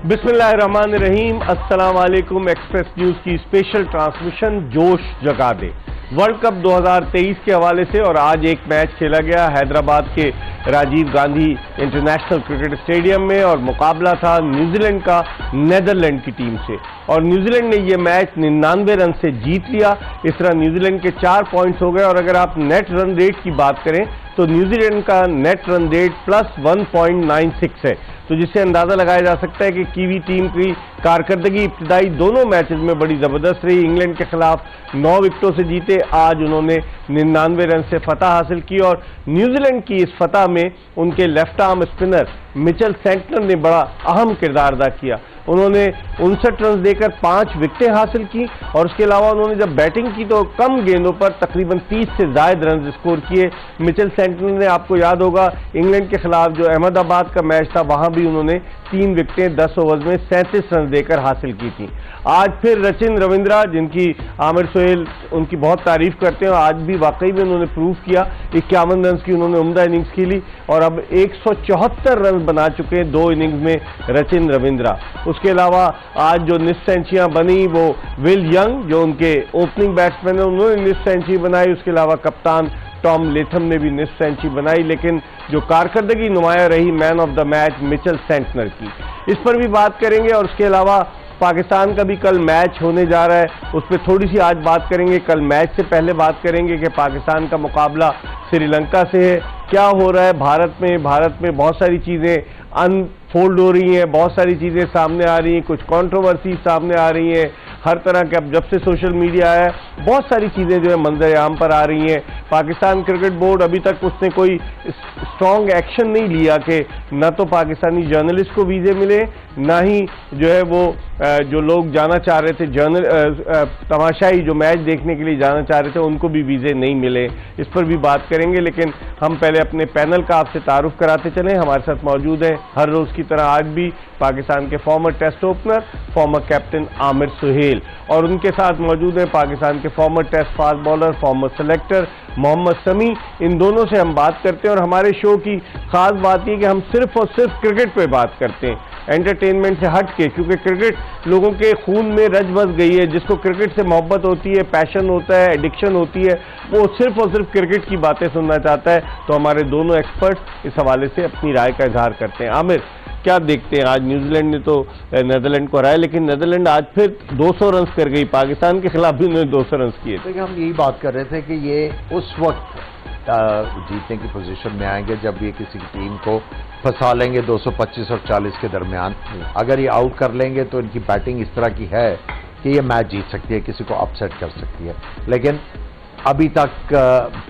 बिस्मिल्लाहिर्रहमानिर्रहीम। अस्सलाम वालेकुम। एक्सप्रेस न्यूज की स्पेशल ट्रांसमिशन जोश जगा दे वर्ल्ड कप 2023 के हवाले से। और आज एक मैच खेला गया हैदराबाद के Rajiv Gandhi International Cricket Stadium में, और मुकाबला था न्यूजीलैंड का नेदरलैंड की टीम से। और न्यूजीलैंड ने यह मैच 99 रन से जीत लिया। इस तरह न्यूजीलैंड के 4 पॉइंट्स हो गए। और अगर आप नेट रन रेट की बात करें तो न्यूजीलैंड का नेट रन रेट प्लस 1.96 है, तो जिससे अंदाजा लगाया जा सकता है कि कीवी टीम की कारकर्दगी इब्तिदाई दोनों मैचेस में बड़ी जबरदस्त रही। इंग्लैंड के खिलाफ 9 विकेटों से जीते, आज उन्होंने 99 रन से फतह हासिल की। और न्यूजीलैंड की इस फतह में उनके left arm spinner Mitchell Santner ने बड़ा अहम किरदार अदा किया। उन्होंने 59 रन देकर 5 विकेटें हासिल की, और उसके अलावा उन्होंने जब बैटिंग की तो कम गेंदों पर तकरीबन 30 से ज्यादा रन स्कोर किए। मिचेल सेंटनर ने, आपको याद होगा, इंग्लैंड के खिलाफ जो अहमदाबाद का मैच था वहां भी उन्होंने 3 विकेटें 10 ओवर में 37 रन देकर हासिल की थी। आज फिर रचिन रविंद्रा, जिनकी आमिर सुहेल उनकी बहुत तारीफ करते हैं, आज भी वाकई में उन्होंने प्रूव किया। 51 रन की उन्होंने उम्दा इनिंग्स खेली और अब 174 रन बना चुके हैं 2 इनिंग्स में रचिन रविंद्रा। उसके अलावा आज जो निस्फ सेंचुरियां बनी वो विल यंग, जो उनके ओपनिंग बैट्समैन है, उन्होंने निस्फ सेंचुरी बनाई। उसके अलावा कप्तान टॉम लेथम ने भी निस्फ सेंचुरी बनाई। लेकिन जो कारकर्दगी नुमाया रही man of the match Mitchell Santner की, इस पर भी बात करेंगे। और उसके अलावा पाकिस्तान का भी कल मैच होने जा रहा है, उस पर थोड़ी सी आज बात करेंगे। कल मैच से पहले बात करेंगे कि पाकिस्तान का मुकाबला श्रीलंका से है, क्या हो रहा है भारत में बहुत सारी चीज़ें अनफोल्ड हो रही हैं, बहुत सारी चीज़ें सामने आ रही हैं, कुछ कंट्रोवर्सी सामने आ रही हैं। हर तरह के, अब जब से सोशल मीडिया आया है बहुत सारी चीज़ें जो है मंजर आम पर आ रही हैं। पाकिस्तान क्रिकेट बोर्ड अभी तक उसने कोई स्ट्रॉन्ग एक्शन नहीं लिया कि न तो पाकिस्तानी जर्नलिस्ट को वीज़े मिले, ना ही जो है वो जो लोग जाना चाह रहे थे तमाशाई जो मैच देखने के लिए जाना चाह रहे थे उनको भी वीज़े नहीं मिले। इस पर भी बात करेंगे। लेकिन हम पहले अपने पैनल का आपसे तारुफ कराते चलें। हमारे साथ मौजूद हैं हर रोज़ की तरह आज भी पाकिस्तान के former test opener, former captain Aamir Sohail, और उनके साथ मौजूद हैं पाकिस्तान के former test fast bowler, former selector Mohammad Sami. इन दोनों से हम बात करते हैं। और हमारे शो की खास बात यह कि हम सिर्फ और सिर्फ क्रिकेट पे बात करते हैं, एंटरटेनमेंट से हट के, क्योंकि क्रिकेट लोगों के खून में रच बस गई है। जिसको क्रिकेट से मोहब्बत होती है, पैशन होता है, एडिक्शन होती है, वो सिर्फ और सिर्फ क्रिकेट की बातें सुनना चाहता है। तो हमारे दोनों एक्सपर्ट्स इस हवाले से अपनी राय का इजहार करते हैं। आमिर, क्या देखते हैं? आज न्यूजीलैंड ने तो नेदरलैंड को हराया, लेकिन नेदरलैंड आज फिर 200 रन कर गई। पाकिस्तान के खिलाफ भी उन्होंने 200 रन किए। देखिए, हम यही बात कर रहे थे कि ये उस वक्त जीतने की पोजीशन में आएंगे जब ये किसी की टीम को फंसा लेंगे 225 और 40 के दरमियान। अगर ये आउट कर लेंगे तो इनकी बैटिंग इस तरह की है कि ये मैच जीत सकती है, किसी को अपसेट कर सकती है। लेकिन अभी तक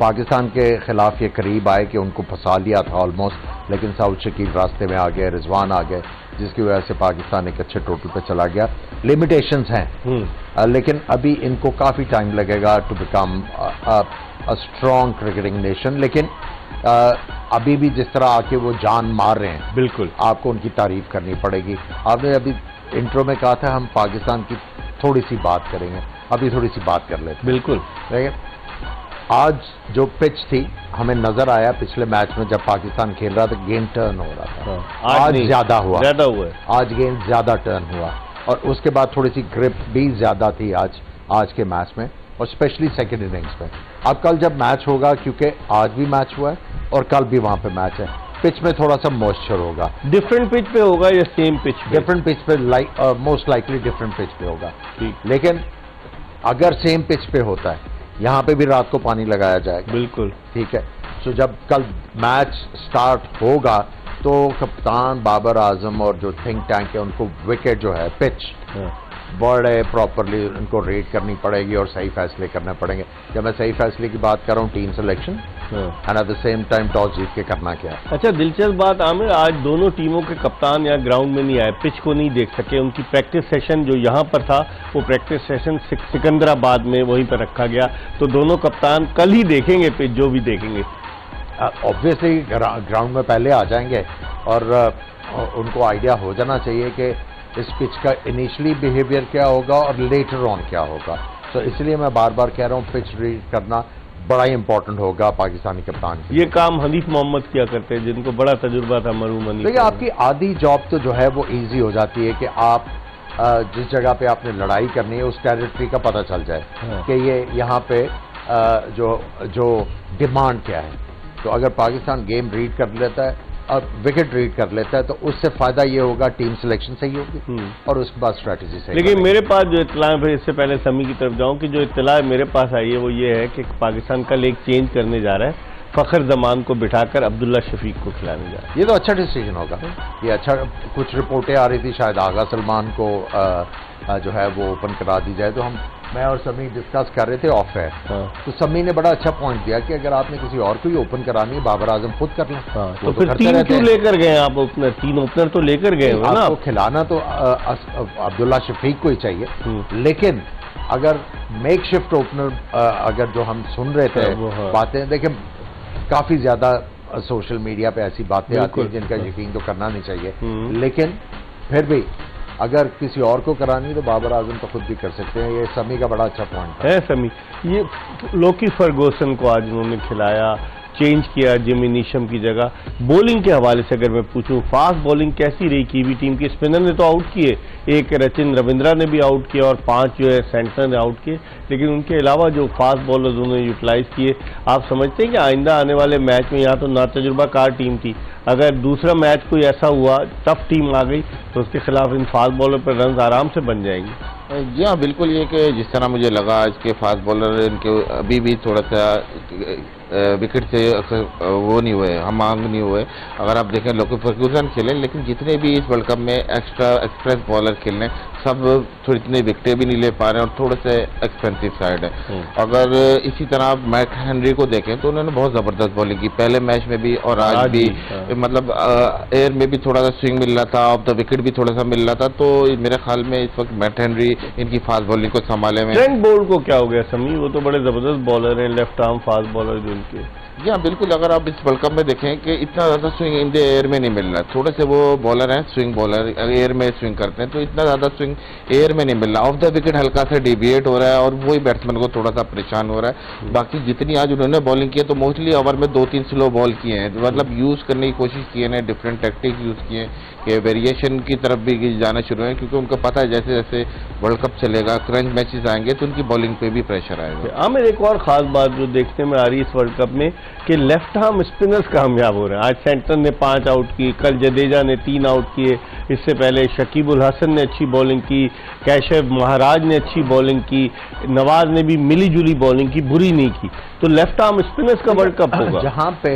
पाकिस्तान के खिलाफ ये करीब आए कि उनको फंसा लिया था ऑलमोस्ट, लेकिन साउथ शकील रास्ते में आ गए, रिजवान आ गए, जिसकी वजह से पाकिस्तान एक अच्छे टोटल पे चला गया। लिमिटेशंस हैं, लेकिन अभी इनको काफ़ी टाइम लगेगा to become a strong cricketing nation. लेकिन अभी भी जिस तरह आके वो जान मार रहे हैं, बिल्कुल आपको उनकी तारीफ करनी पड़ेगी। आपने अभी इंट्रो में कहा था हम पाकिस्तान की थोड़ी सी बात करेंगे, अभी थोड़ी सी बात कर लेते हैं। बिल्कुल। देखिए, आज जो पिच थी, हमें नजर आया पिछले मैच में जब पाकिस्तान खेल रहा था गेंद टर्न हो रहा था। आज ज्यादा हुआ आज गेंद ज्यादा टर्न हुआ, और उसके बाद थोड़ी सी ग्रिप भी ज्यादा थी आज के मैच में, और स्पेशली सेकंड इनिंग्स में। अब कल जब मैच होगा, क्योंकि आज भी मैच हुआ है और कल भी वहां पे मैच है, पिच में थोड़ा सा मॉइस्चर होगा। डिफरेंट पिच पे होगा या सेम पिच? डिफरेंट पिच पे, मोस्ट लाइकली डिफरेंट पिच पे होगा। लेकिन अगर सेम पिच पे होता है, यहाँ पे भी रात को पानी लगाया जाएगा। बिल्कुल ठीक है। सो जब कल मैच स्टार्ट होगा तो कप्तान बाबर आजम और जो थिंक टैंक है उनको विकेट जो है, पिच बड़े प्रॉपरली उनको रेट करनी पड़ेगी और सही फैसले करने पड़ेंगे। जब मैं सही फैसले की बात कर रहा हूँ, team selection and at the same time toss जीत के करना क्या है। अच्छा, दिलचस्प बात आमिर, आज दोनों टीमों के कप्तान यहाँ ग्राउंड में नहीं आए, पिच को नहीं देख सके। उनकी प्रैक्टिस सेशन जो यहाँ पर था वो प्रैक्टिस सेशन सिकंदराबाद में वहीं पर रखा गया। तो दोनों कप्तान कल ही देखेंगे पिच, जो भी देखेंगे। ऑब्वियसली ग्राउंड में पहले आ जाएंगे और उनको आइडिया हो जाना चाहिए कि इस पिच का इनिशियली बिहेवियर क्या होगा और लेटर ऑन क्या होगा। तो इसलिए मैं बार बार कह रहा हूँ, पिच रीड करना बड़ा ही इंपॉर्टेंट होगा पाकिस्तानी कप्तान के। ये काम हनीफ मोहम्मद किया करते हैं, जिनको बड़ा तजुर्बा था मरूम हनीफ। देखिए, आपकी आधी जॉब तो जो है वो इजी हो जाती है कि आप जिस जगह पे आपने लड़ाई करनी है उस टेरिटरी का पता चल जाए कि ये यहाँ पे जो डिमांड क्या है। तो अगर पाकिस्तान गेम रीड कर लेता है और विकेट रीड कर लेता है तो उससे फायदा ये होगा टीम सिलेक्शन सही होगी और उसके बाद स्ट्रैटेजी सही। लेकिन मेरे पास जो इत्तला है, इससे पहले समी की तरफ जाऊं, कि जो इत्तला मेरे पास आई है वो ये है कि पाकिस्तान कल एक चेंज करने जा रहा है, फखर जमान को बिठाकर अब्दुल्ला शफीक को खिलाने जा रहा है। ये तो अच्छा डिसीजन होगा। ये अच्छा, कुछ रिपोर्टें आ रही थी शायद आगा सलमान को जो है वो ओपन करा दी जाए। तो मैं और समी डिस्कस कर रहे थे ऑफ है। तो समी ने बड़ा अच्छा पॉइंट दिया कि अगर आपने किसी और को ही ओपन करानी है, बाबर आजम खुद कर लें। तो फिर तीन क्यों लेकर गए आप ओपनर? 3 ओपनर तो लेकर गए हो ना। आपको खिलाना तो अब्दुल्ला शफीक को ही चाहिए, लेकिन अगर मेक शिफ्ट ओपनर अगर जो हम सुन रहे थे बातें, देखिए काफी ज्यादा सोशल मीडिया पे ऐसी बातें आती हैं जिनका यकीन तो करना नहीं चाहिए, लेकिन फिर भी अगर किसी और को करानी तो बाबर आजम तो खुद भी कर सकते हैं। ये समी का बड़ा अच्छा पॉइंट है। समी, ये लोकी फर्गूसन को आज उन्होंने खिलाया, चेंज किया जिमी नीशम की जगह। बॉलिंग के हवाले से अगर मैं पूछूं, फास्ट बॉलिंग कैसी रही कीवी टीम की? स्पिनर ने तो आउट किए, एक रचिन रविंद्रा ने भी आउट किया और 5 जो है सेंटर ने आउट किए, लेकिन उनके अलावा जो फास्ट बॉलर्स उन्होंने यूटिलाइज किए। आप समझते हैं कि आइंदा आने वाले मैच में, यहाँ तो नातजुर्बाकार टीम थी, अगर दूसरा मैच कोई ऐसा हुआ, टफ टीम आ गई, तो उसके खिलाफ इन फास्ट बॉलर पर रन आराम से बन जाएंगे? जी हाँ, बिल्कुल। ये कि जिस तरह मुझे लगा आज के फास्ट बॉलर इनके अभी भी थोड़ा सा विकेट से वो नहीं हुए, हम मांग नहीं हुए। अगर आप देखें लोकी फर्गूसन खेले, लेकिन जितने भी इस वर्ल्ड कप में एक्स्ट्रा एक्सप्रेस बॉलर खेलने, सब थोड़ी इतने विकेटें भी नहीं ले पा रहे हैं और थोड़े से एक्सपेंसिव साइड है। अगर इसी तरह आप मैट हेनरी को देखें तो उन्होंने बहुत जबरदस्त बॉलिंग की पहले मैच में भी और आज भी। मतलब एयर में भी थोड़ा सा स्विंग मिल रहा था, ऑफ द विकेट भी थोड़ा सा मिल रहा था। तो मेरे ख्याल में इस वक्त मैट हेनरी इनकी फास्ट बॉलिंग को संभाले में। ट्रेंट बोल्ट को क्या हो गया समी? वो तो बड़े जबरदस्त बॉलर हैं, लेफ्ट आर्म फास्ट बॉलर जो इनके। जी हाँ, बिल्कुल। अगर आप इस वर्ल्ड कप में देखें कि इतना ज़्यादा स्विंग इन द एयर में नहीं मिल रहा है। थोड़े से वो बॉलर हैं स्विंग बॉलर, एयर में स्विंग करते हैं, तो इतना ज़्यादा स्विंग एयर में नहीं मिल रहा। ऑफ द विकेट हल्का से डिविएट हो रहा है और वही बैट्समैन को थोड़ा सा परेशान हो रहा है। बाकी जितनी आज उन्होंने बॉलिंग की है तो मोस्टली ओवर में 2-3 स्लो बॉल किए हैं, मतलब यूज़ करने की कोशिश की है, डिफरेंट टैक्टिक्स यूज़ किए कि वेरिएशन की तरफ भी जाना शुरू है, क्योंकि उनको पता है जैसे जैसे वर्ल्ड कप चलेगा, क्रंच मैचेस आएंगे तो उनकी बॉलिंग पे भी प्रेशर आएगा। आमिर, एक और खास बात जो देखने में आ रही है इस वर्ल्ड कप में कि लेफ्ट आर्म स्पिनर्स कामयाब हो रहे हैं। आज सेंटर ने 5 आउट की, कल जडेजा ने 3 आउट किए, इससे पहले शकीब उल हसन ने अच्छी बॉलिंग की, कैशव महाराज ने अच्छी बॉलिंग की, नवाज ने भी मिली जुली बॉलिंग की, बुरी नहीं की। तो लेफ्ट आर्म स्पिनर्स का वर्ल्ड कप होगा जहां पे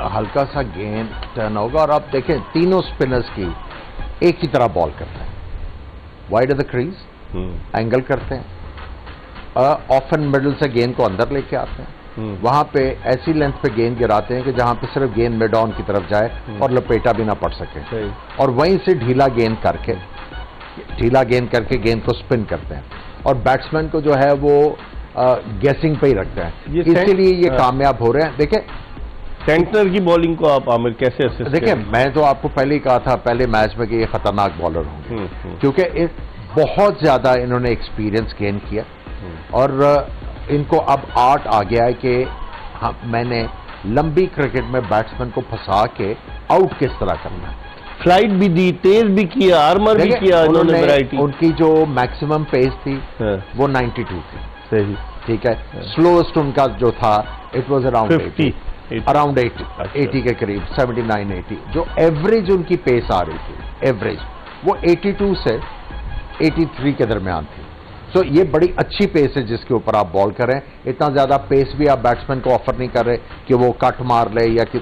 हल्का सा गेंद टर्न होगा। और आप देखें तीनों स्पिनर्स की एक ही तरह बॉल करते हैं, wide of the crease, angle करते हैं, ऑफ एंड मिडल से गेंद को अंदर लेके आते हैं, वहां पे ऐसी लेंथ पे गेंद गिराते हैं कि जहां पे सिर्फ गेंद मिड ऑन की तरफ जाए और लपेटा भी ना पड़ सके, और वहीं से ढीला गेंद करके गेंद को स्पिन करते हैं और बैट्समैन को जो है वो गेसिंग पे ही रखते हैं। इसीलिए ये कामयाब हो रहे हैं। देखिए सेंटर की बॉलिंग को आप आमिर कैसे असिस्ट? देखिए, मैं तो आपको पहले ही कहा था पहले मैच में कि ये खतरनाक बॉलर होंगे, क्योंकि बहुत ज्यादा इन्होंने एक्सपीरियंस गेन किया और इनको अब आर्ट आ गया है कि मैंने लंबी क्रिकेट में बैट्समैन को फंसा के आउट किस तरह करना है। फ्लाइट भी दी, तेज भी किया, आर्मर भी किया इन्होंने, वैरायटी। उनकी जो मैक्सिमम पेस थी वो 92 थी, सही, ठीक है। स्लोएस्ट उनका जो था इट वाज अराउंड 80 के करीब, 79-80। जो एवरेज उनकी पेस आ रही थी, एवरेज वो 82 से 83 के दरमियान थी। तो ये बड़ी अच्छी पेस है जिसके ऊपर आप बॉल करें। इतना ज्यादा पेस भी आप बैट्समैन को ऑफर नहीं कर रहे कि वो कट मार ले या कि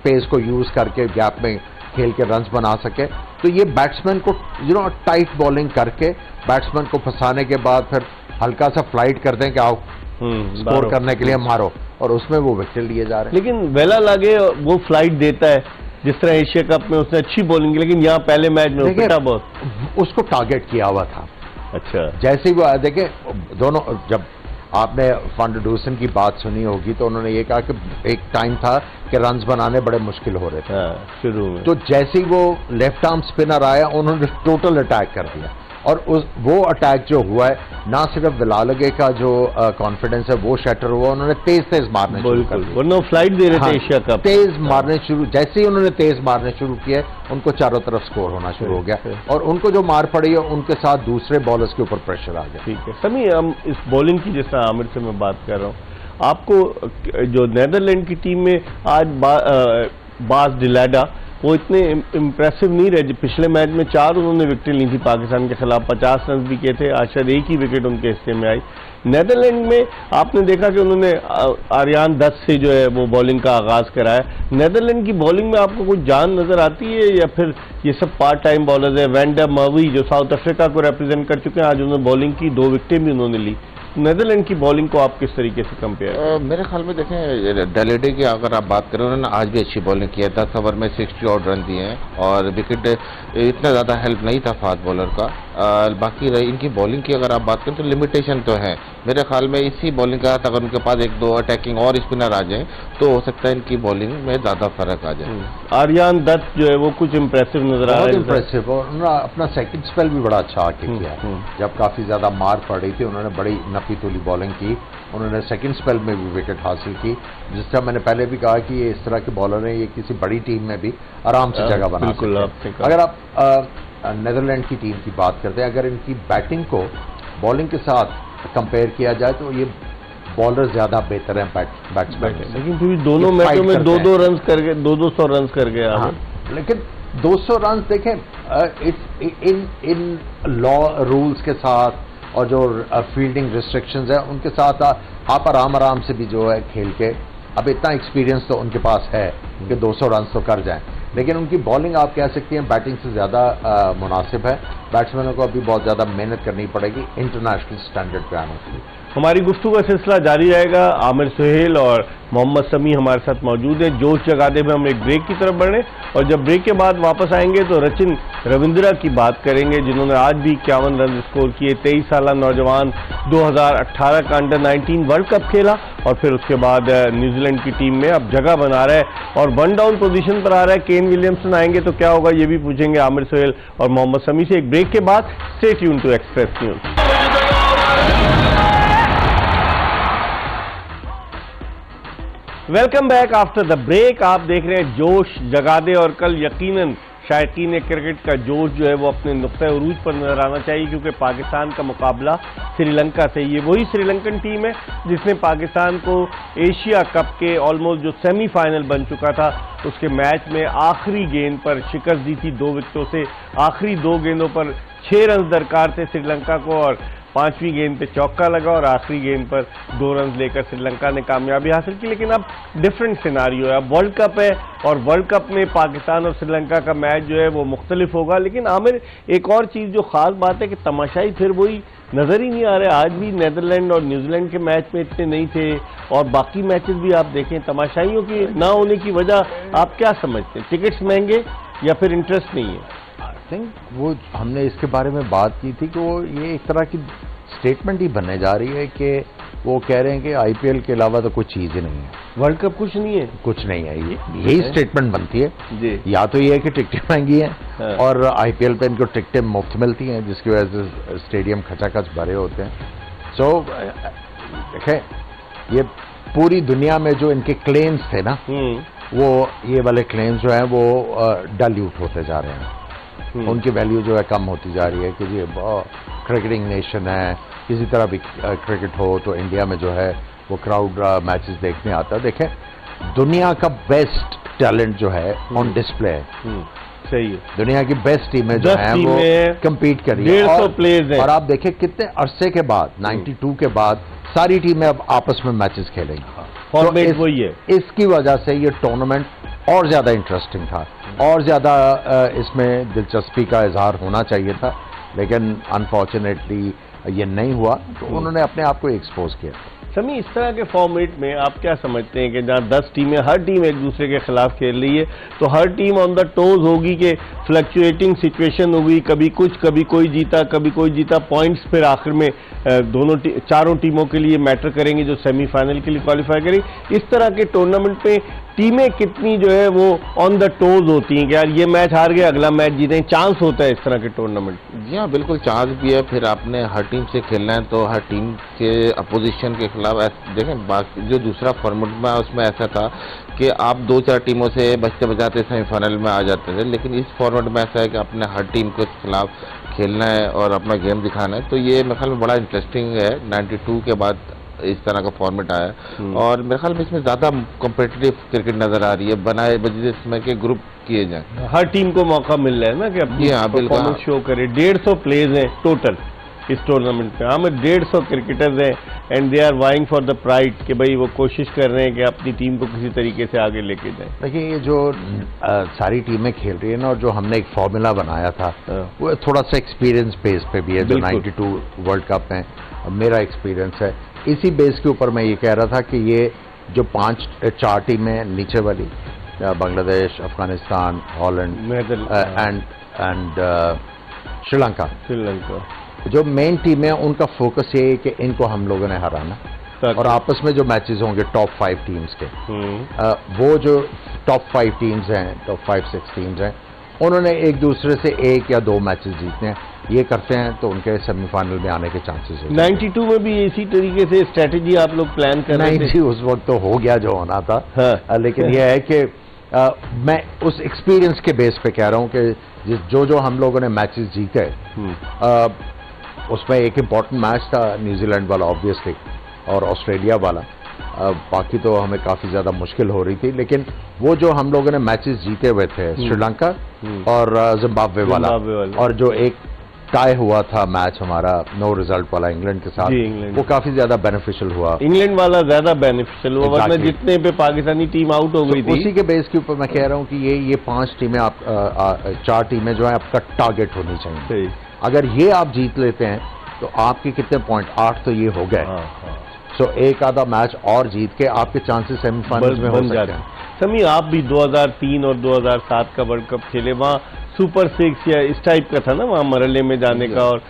पेस को यूज करके गैप में खेल के रन्स बना सके। तो ये बैट्समैन को टाइट बॉलिंग करके बैट्समैन को फंसाने के बाद फिर हल्का सा फ्लाइट कर दें कि आओ स्कोर करने के लिए मारो, और उसमें वो विकेट लिए जा रहे हैं। लेकिन वेला लागे वो फ्लाइट देता है, जिस तरह एशिया कप में उसने अच्छी बॉलिंग की, लेकिन यहाँ पहले मैच में उसको टारगेट किया हुआ था। अच्छा, जैसे ही वो देखे दोनों, जब आपने फंडूसन की बात सुनी होगी तो उन्होंने ये कहा कि एक टाइम था कि रन्स बनाने बड़े मुश्किल हो रहे थे शुरू में। तो जैसे ही वो लेफ्ट आर्म स्पिनर आया उन्होंने टोटल अटैक कर दिया और वो अटैक जो हुआ है, ना सिर्फ विलालगे का जो कॉन्फिडेंस है वो शैटर हुआ, उन्होंने तेज मारने शुरू कर दिए, वरना फ्लाइट दे रहे थे एशिया कप, तेज मारने शुरू, जैसे ही उन्होंने तेज मारने शुरू किए उनको चारों तरफ स्कोर होना शुरू हो गया, और उनको जो मार पड़ी है उनके साथ दूसरे बॉलर्स के ऊपर प्रेशर आ गया। ठीक है समी, हम इस बॉलिंग की जिस तरह आमिर से मैं बात कर रहा हूँ, आपको जो नीदरलैंड की टीम में आज बास डिलाडा वो इतने इम्प्रेसिव नहीं रहे। पिछले मैच में 4 उन्होंने विकेट ली थी पाकिस्तान के खिलाफ, 50 रन भी किए थे, आज शायद एक ही विकेट उनके हिस्से में आई। नीदरलैंड में आपने देखा कि उन्होंने आर्यान दत्त से जो है वो बॉलिंग का आगाज कराया। नीदरलैंड की बॉलिंग में आपको कुछ जान नजर आती है या फिर ये सब पार्ट टाइम बॉलर्स है? वैन डर मर्वी जो साउथ अफ्रीका को रिप्रेजेंट कर चुके हैं, आज उन्होंने बॉलिंग की, 2 विकेटें भी उन्होंने ली। नीदरलैंड की बॉलिंग को आप किस तरीके से कंपेयर? मेरे ख्याल में देखें, डेलेडे की अगर आप बात करें, उन्होंने आज भी अच्छी बॉलिंग की है, 10 ओवर में 60 और रन दिए हैं, और विकेट इतना ज़्यादा हेल्प नहीं था फास्ट बॉलर का। बाकी इनकी बॉलिंग की अगर आप बात करें तो लिमिटेशन तो है मेरे ख्याल में। इसी बॉलिंग का अगर उनके पास 1-2 अटैकिंग और स्पिनर आ जाए तो हो सकता है इनकी बॉलिंग में ज़्यादा फर्क आ जाए। आर्यान दत्त जो है वो कुछ इम्प्रेसिव नजर आ रहा है, इम्प्रेसिव, और उन्होंने अपना सेकंड स्पेल भी बड़ा अच्छा आके किया है। जब काफी ज्यादा मार पड़ रही थी, उन्होंने बड़ी नपी तुली बॉलिंग की, उन्होंने सेकंड स्पेल में भी विकेट हासिल की, जिससे मैंने पहले भी कहा कि ये इस तरह के बॉलर हैं, ये किसी बड़ी टीम में भी आराम से जगह बना सकते हैं। अगर आप नीदरलैंड की टीम की बात करते हैं, अगर इनकी बैटिंग को बॉलिंग के साथ कंपेयर किया जाए तो ये बॉलर ज्यादा बेहतर हैं बैट्समैन, लेकिन फिर दोनों मैचों में 2-2 रन करके 200 रन कर गया। हाँ, लेकिन 200 रन देखें इन लॉ रूल्स के साथ और जो फील्डिंग रिस्ट्रिक्शंस है उनके साथ आप आराम से भी जो है खेल के, अब इतना एक्सपीरियंस तो उनके पास है कि 200 रन तो कर जाएं, लेकिन उनकी बॉलिंग आप कह सकती हैं बैटिंग से ज़्यादा मुनासिब है। बैट्समैनों को अभी बहुत ज़्यादा मेहनत करनी पड़ेगी इंटरनेशनल स्टैंडर्ड पे आने के लिए। हमारी गुफ्तगू का सिलसिला जारी रहेगा। आमिर सुहेल और मोहम्मद समी हमारे साथ मौजूद हैं। जोश जगादे में हम एक ब्रेक की तरफ बढ़े और जब ब्रेक के बाद वापस आएंगे तो रचिन रविंद्रा की बात करेंगे, जिन्होंने आज भी 51 रन स्कोर किए। 23 साल नौजवान 2018 का अंडर-19 वर्ल्ड कप खेला और फिर उसके बाद न्यूजीलैंड की टीम में अब जगह बना रहा है और 1 डाउन पोजीशन पर आ रहा है। केन विलियमसन आएंगे तो क्या होगा, ये भी पूछेंगे आमिर सुहेल और मोहम्मद समी से। एक ब्रेक के बाद stay tune to Express News. Welcome back after the break. आप देख रहे हैं जोश जगादे और कल यकीनन शायकीन क्रिकेट का जोश जो है वो अपने नुक्ते उरूज पर नजर आना चाहिए, क्योंकि पाकिस्तान का मुकाबला श्रीलंका से। ये वही श्रीलंकन टीम है जिसने पाकिस्तान को एशिया कप के ऑलमोस्ट जो सेमीफाइनल बन चुका था उसके मैच में आखिरी गेंद पर शिकस्त दी थी 2 विकेटों से। आखिरी 2 गेंदों पर 6 रन दरकार थे श्रीलंका को और 5वीं गेंद पे चौका लगा और आखिरी गेंद पर 2 रन लेकर श्रीलंका ने कामयाबी हासिल की। लेकिन अब डिफरेंट सिनारियो है, अब वर्ल्ड कप है और वर्ल्ड कप में पाकिस्तान और श्रीलंका का मैच जो है वो मुख्तलिफ होगा। लेकिन आमिर, एक और चीज़ जो खास बात है कि तमाशाई फिर वही नजर ही नहीं आ रहे। आज भी नीदरलैंड और न्यूजीलैंड के मैच में इतने नहीं थे और बाकी मैचेस भी आप देखें, तमाशाइयों की ना होने की वजह आप क्या समझते हैं? टिकट्स महंगे या फिर इंटरेस्ट नहीं है? आई थिंक वो हमने इसके बारे में बात की थी कि वो ये एक तरह की स्टेटमेंट ही बनने जा रही है कि वो कह रहे हैं कि आईपीएल के अलावा तो कुछ चीज़ ही नहीं है, वर्ल्ड कप कुछ नहीं है, कुछ नहीं है। यही स्टेटमेंट बनती है जी। या तो ये है कि टिकटें महंगी हैं हाँ। और आईपीएल पे इनको टिकटें मुफ्त मिलती हैं जिसकी वजह से स्टेडियम खचाखच भरे होते हैं। सो देखें, ये पूरी दुनिया में जो इनके क्लेम्स थे ना, वो ये वाले क्लेम्स जो हैं वो डाइल्यूट होते जा रहे हैं। उनकी वैल्यू जो है कम होती जा रही है कि जी क्रिकेटिंग नेशन है, किसी तरह भी क्रिकेट हो तो इंडिया में जो है वो क्राउड मैचेस देखने आता है। देखें, दुनिया का बेस्ट टैलेंट जो है ऑन डिस्प्ले है। सही है, दुनिया की बेस्ट टीमें जो हैं वो कम्पीट कर रही है 150 प्लेयर्स हैं। और आप देखें कितने अरसे के बाद 92 के बाद सारी टीमें अब आपस में मैचेस खेलेंगी। फॉर्मेट वही है। इसकी वजह से ये टूर्नामेंट और ज्यादा इंटरेस्टिंग था और ज्यादा इसमें दिलचस्पी का इजहार होना चाहिए था, लेकिन अनफॉर्चुनेटली ये नहीं हुआ, तो उन्होंने अपने आप को एक्सपोज किया। समी, इस तरह के फॉर्मेट में आप क्या समझते हैं कि जहाँ 10 टीमें, हर टीम एक दूसरे के खिलाफ खेल रही है, तो हर टीम ऑन द टोज होगी कि फ्लक्चुएटिंग सिचुएशन होगी, कभी कुछ, कभी कोई जीता, कभी कोई जीता, पॉइंट्स फिर आखिर में चारों टीमों के लिए मैटर करेंगे जो सेमीफाइनल के लिए क्वालिफाई करेंगे। इस तरह के टूर्नामेंट में टीमें कितनी जो है वो ऑन द टोज होती हैं कि यार ये मैच हार गए, अगला मैच जीतें, चांस होता है इस तरह के टूर्नामेंट? जी हाँ, बिल्कुल चांस भी है। फिर आपने हर टीम से खेलना है तो हर टीम के अपोजिशन के खिलाफ देखें, बाकी जो दूसरा फॉर्मेट में उसमें ऐसा था कि आप 2-4 टीमों से बचते बचाते सेमीफाइनल में आ जाते थे, लेकिन इस फॉर्मेट में ऐसा है कि अपने हर टीम के खिलाफ खेलना है और अपना गेम दिखाना है। तो ये मेरे ख्याल में बड़ा इंटरेस्टिंग है। 92 के बाद इस तरह का फॉर्मेट आया है और मेरे ख्याल में इसमें ज़्यादा कॉम्पिटिटिव क्रिकेट नज़र आ रही है, बनाए बजे इसमें के ग्रुप किए जाएं। हर टीम को मौका मिल रहा है ना कि अपनी परफॉर्मेंस शो करे। 150 प्लेयर्स हैं टोटल इस टूर्नामेंट में। हमें 150 क्रिकेटर्स हैं and they are vying for the pride कि भाई वो कोशिश कर रहे हैं कि अपनी टीम को किसी तरीके से आगे लेके जाएं। देखिए, ये जो सारी टीमें खेल रही है ना, और जो हमने एक फॉर्मूला बनाया था वो थोड़ा सा एक्सपीरियंस बेस पे भी है। जो 92 वर्ल्ड कप में मेरा एक्सपीरियंस है, इसी बेस के ऊपर मैं ये कह रहा था कि ये जो 4 टीमें नीचे वाली, बांग्लादेश, अफगानिस्तान, हॉलैंड एंड श्रीलंका, जो मेन टीम है उनका फोकस ये है कि इनको हम लोगों ने हराना, और आपस में जो मैचेस होंगे टॉप 5 टीम्स के, वो जो टॉप 5 टीम्स हैं, टॉप 5-6 टीम्स हैं, उन्होंने एक दूसरे से 1 या 2 मैचेस जीतने हैं। ये करते हैं तो उनके सेमीफाइनल में आने के चांसेस हैं। 92 में भी इसी तरीके से स्ट्रेटेजी आप लोग प्लान कर रहे थे? नहीं जी, उस वक्त तो हो गया जो होना था। लेकिन यह है कि मैं उस एक्सपीरियंस के बेस पे कह रहा हूं कि जो हम लोगों ने मैचेस जीते, उसमें एक इम्पॉर्टेंट मैच था न्यूजीलैंड वाला ऑब्वियसली, और ऑस्ट्रेलिया वाला। बाकी तो हमें काफ़ी ज़्यादा मुश्किल हो रही थी, लेकिन वो जो हम लोगों ने मैचेस जीते हुए थे, श्रीलंका और जिम्बाब्वे वाला, और जो एक टाई हुआ था मैच हमारा नो रिजल्ट वाला इंग्लैंड के साथ, वो काफ़ी ज़्यादा बेनिफिशियल हुआ। इंग्लैंड वाला ज़्यादा बेनिफिशियल हुआ, वरना जितने पे पाकिस्तानी टीम आउट हो गई थी। उसी के बेस के ऊपर मैं कह रहा हूँ कि ये 5 टीमें, 4 टीमें जो है आपका टारगेट होनी चाहिए। अगर ये आप जीत लेते हैं तो आपके कितने पॉइंट, 8 तो ये हो गए। सो एक आधा मैच और जीत के आपके चांसेस सेमीफाइनल में हो सकते हैं। समी, आप भी 2003 और 2007 का वर्ल्ड कप खेले, वहाँ सुपर 6 या इस टाइप का था ना वहाँ मरहले में जाने का, और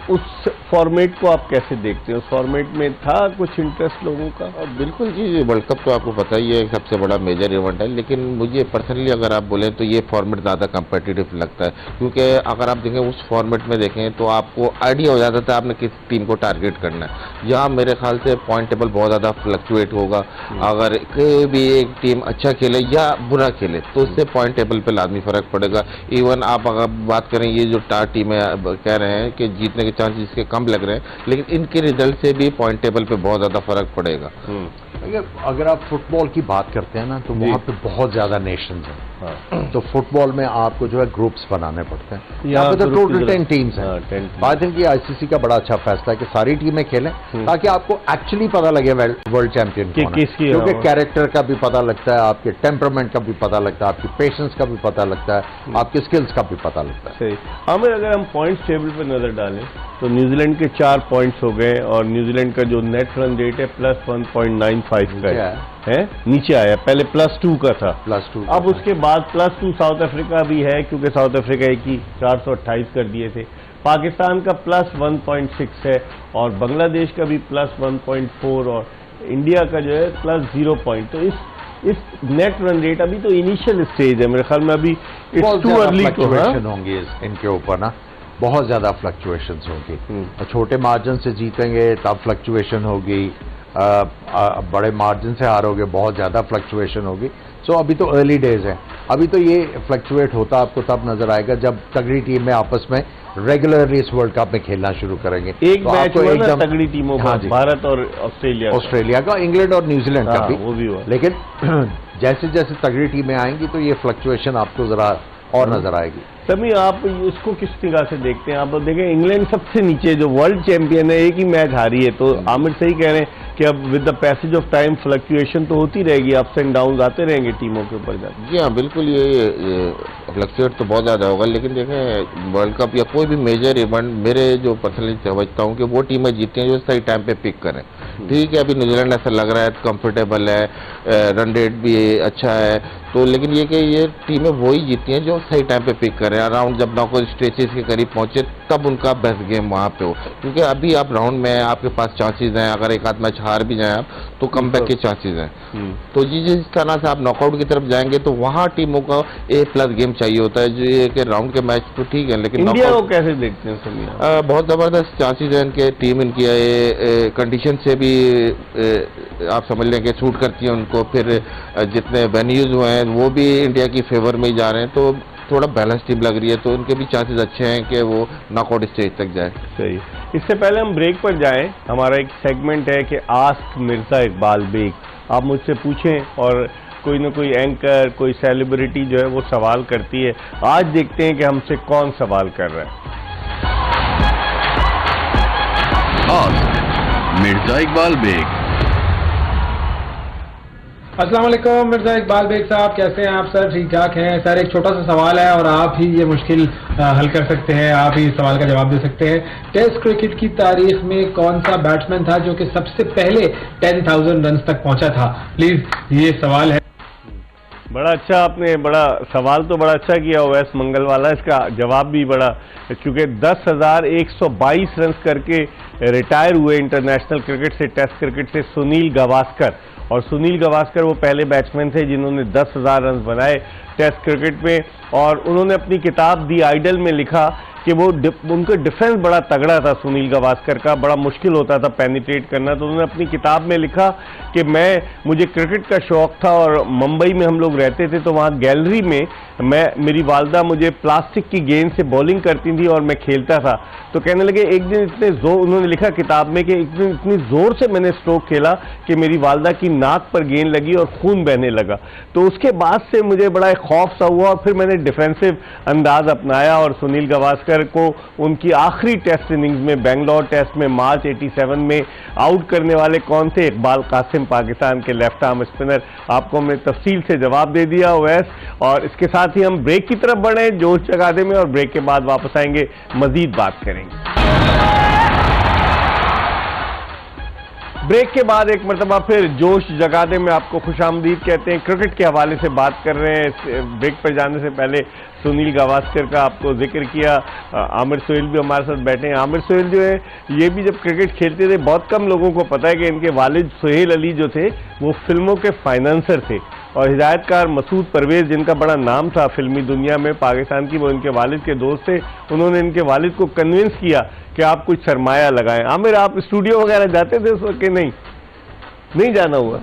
उस फॉर्मेट को आप कैसे देखते हैं? उस फॉर्मेट में था कुछ इंटरेस्ट लोगों का? बिल्कुल जी, वर्ल्ड कप तो आपको पता ही है सबसे बड़ा मेजर इवेंट है, लेकिन मुझे पर्सनली अगर आप बोलें तो ये फॉर्मेट ज़्यादा कम्पिटिटिव लगता है, क्योंकि अगर आप देखें उस फॉर्मेट में देखें तो आपको आइडिया हो जाता था आपने किस टीम को टारगेट करना है। यहाँ मेरे ख्याल से पॉइंट टेबल बहुत ज़्यादा फ्लक्चुएट होगा। अगर कोई भी एक टीम अच्छा खेले या बुरा खेले तो उससे पॉइंट टेबल पर लाजमी फ़र्क पड़ेगा। इवन आप अगर बात करें, ये जो 4 टीमें कह रहे हैं कि जीतने के चांसेस इसके कम लग रहे हैं, लेकिन इनके रिजल्ट से भी पॉइंट टेबल पे बहुत ज्यादा फर्क पड़ेगा। अगर आप फुटबॉल की बात करते हैं ना, तो वहाँ पे बहुत ज्यादा नेशंस हैं। तो फुटबॉल में आपको जो है ग्रुप्स बनाने पड़ते हैं। यहाँ पे तो टोटल 10 टीम्स हैं। आई थिंक ये आईसीसी का बड़ा अच्छा फैसला है कि सारी टीमें खेलें, ताकि आपको एक्चुअली पता लगे वर्ल्ड चैंपियन कौन है। क्योंकि कैरेक्टर का भी पता लगता है, आपके टेम्परामेंट का भी पता लगता है, आपकी पेशेंस का भी पता लगता है, आपके स्किल्स का भी पता लगता है। सही। आमिर, अगर हम पॉइंट्स टेबल पर नजर डालें तो न्यूजीलैंड के 4 पॉइंट्स हो गए, और न्यूजीलैंड का जो नेट रन रेट है +1.95 का है, नीचे आया। पहले +2 का था, +2। अब उसके बाद +2 साउथ अफ्रीका भी है, क्योंकि साउथ अफ्रीका एक ही 428 कर दिए थे। पाकिस्तान का +1.6 है, और बांग्लादेश का भी +1.4, और इंडिया का जो है +0 पॉइंट। तो इस नेट रन रेट, अभी तो इनिशियल स्टेज है मेरे ख्याल में, अभी इट्स टू अर्ली टू होंगी इनके ऊपर ना, बहुत ज्यादा फ्लक्चुएशंस होगी। छोटे मार्जिन से जीतेंगे तब फ्लक्चुएशन होगी, बड़े मार्जिन से हारोगे बहुत ज्यादा फ्लक्चुएशन होगी। सो अभी तो अर्ली डेज है, अभी तो ये फ्लक्चुएट होता आपको तब नजर आएगा जब तगड़ी टीम में आपस में रेगुलरली इस वर्ल्ड कप में खेलना शुरू करेंगे। एक तो मैच हुआ ना तगड़ी टीमों का, भारत और ऑस्ट्रेलिया का, इंग्लैंड और न्यूजीलैंड का भी, वो भी हुआ। लेकिन जैसे जैसे तगड़ी टीमें आएंगी तो ये फ्लक्चुएशन आपको जरा और नजर आएगी। समी, आप इसको किस निगाह से देखते हैं? आप देखें, इंग्लैंड सबसे नीचे, जो वर्ल्ड चैंपियन है, एक ही मैच हारी है। तो आमिर सही कह रहे हैं कि अब with the passage of time fluctuation तो होती रहेगी, अप्स एंड डाउन आते रहेंगे टीमों के ऊपर जाकर। जी हाँ, बिल्कुल, ये फ्लक्चुएट तो बहुत ज़्यादा होगा, लेकिन देखें वर्ल्ड कप या कोई भी मेजर इवेंट, मेरे जो पर्सनली समझता हूँ कि वो टीमें जीती हैं जो सही टाइम पे पिक करें। ठीक है, अभी न्यूजीलैंड ऐसा लग रहा है कंफर्टेबल है, रन रेट भी अच्छा है, तो लेकिन ये कि ये टीमें वही जीती हैं जो सही टाइम पे पिक कर रहे हैं। अराउंड जब नॉकआउट स्टेजेस के करीब पहुंचे तब उनका बेस्ट गेम वहाँ पे हो, क्योंकि अभी आप राउंड में आपके पास चांसेस हैं, अगर एक आध मैच हार भी जाए आप तो कमबैक के चांसेस हैं। तो जिस तरह से आप नॉकआउट की तरफ जाएंगे तो वहाँ टीमों का A+ गेम चाहिए होता है, जो ये कि राउंड के मैच तो ठीक है, लेकिन इंडिया को कैसे देखते हैं समीर? बहुत जबरदस्त चांसेस है इनके, टीम इनकी कंडीशन से भी आप समझ लें कि सूट करती है उनको, फिर जितने वेन्यूज हुए हैं वो भी इंडिया की फेवर में ही जा रहे हैं, तो थोड़ा बैलेंस टीम लग रही है, तो उनके भी चांसेस अच्छे हैं कि वो नॉकआउट स्टेज तक जाए। सही। इससे पहले हम ब्रेक पर जाएं, हमारा एक सेगमेंट है कि आस्क मिर्जा इकबाल बेग, आप मुझसे पूछें और कोई ना कोई एंकर, कोई सेलिब्रिटी जो है वो सवाल करती है। आज देखते हैं कि हमसे कौन सवाल कर रहा है। आस्क मिर्जा इकबाल बेग। अस्सलाम वालेकुम मिर्जा इकबाल बेग साहब, कैसे हैं आप सर? ठीक ठाक हैं सर। एक छोटा सा सवाल है और आप ही ये मुश्किल हल कर सकते हैं, आप ही इस सवाल का जवाब दे सकते हैं। टेस्ट क्रिकेट की तारीख में कौन सा बैट्समैन था जो कि सबसे पहले 10,000 रन तक पहुंचा था? प्लीज, ये सवाल है। बड़ा अच्छा आपने, बड़ा सवाल तो बड़ा अच्छा किया ओवैस मंगल वाला, इसका जवाब भी बड़ा, क्योंकि 10,122 रन करके रिटायर हुए इंटरनेशनल क्रिकेट से, टेस्ट क्रिकेट से सुनील गावस्कर। और सुनील गावस्कर वो पहले बैट्समैन थे जिन्होंने 10,000 रन बनाए टेस्ट क्रिकेट में, और उन्होंने अपनी किताब दी आइडल में लिखा कि वो उनका डिफेंस बड़ा तगड़ा था सुनील गावस्कर का, बड़ा मुश्किल होता था पेनिट्रेट करना। तो उन्होंने अपनी किताब में लिखा कि मुझे क्रिकेट का शौक था और मुंबई में हम लोग रहते थे, तो वहाँ गैलरी में मेरी वालदा मुझे प्लास्टिक की गेंद से बॉलिंग करती थी और मैं खेलता था। तो कहने लगे एक दिन इतने जोर, उन्होंने लिखा किताब में कि एक दिन इतनी जोर से मैंने स्ट्रोक खेला कि मेरी वालदा की नाक पर गेंद लगी और खून बहने लगा। तो उसके बाद से मुझे बड़ा एक खौफ सा हुआ और फिर मैंने डिफेंसिव अंदाज अपनाया और सुनील गावस्कर को उनकी आखिरी टेस्ट इनिंग्स में, बेंगलोर टेस्ट में मार्च 87 में आउट करने वाले कौन थे? इकबाल कासिम, पाकिस्तान के लेफ्ट आर्म स्पिनर। आपको हमने तफसील से जवाब दे दिया ओवैस, और इसके साथ ही हम ब्रेक की तरफ बढ़े जोश जगादे में, और ब्रेक के बाद वापस आएंगे, मजीद बात करेंगे। ब्रेक के बाद एक मरतबा फिर जोश जगादे में आपको खुशामदीद कहते हैं। क्रिकेट के हवाले से बात कर रहे हैं। ब्रेक पर जाने से पहले सुनील गावस्कर का आपको जिक्र किया, आमिर सोहेल भी हमारे साथ बैठे हैं। आमिर सोहेल जो है ये भी जब क्रिकेट खेलते थे, बहुत कम लोगों को पता है कि इनके वालिद सुहेल अली जो थे वो फिल्मों के फाइनेंसर थे, और हिदायतकार मसूद परवेज जिनका बड़ा नाम था फिल्मी दुनिया में पाकिस्तान की, वो इनके वालिद के दोस्त थे। उन्होंने इनके वालिद को कन्विंस किया कि आप कुछ सरमाया लगाएं। आमिर, आप स्टूडियो वगैरह जाते थे उस वक्त? नहीं जाना हुआ?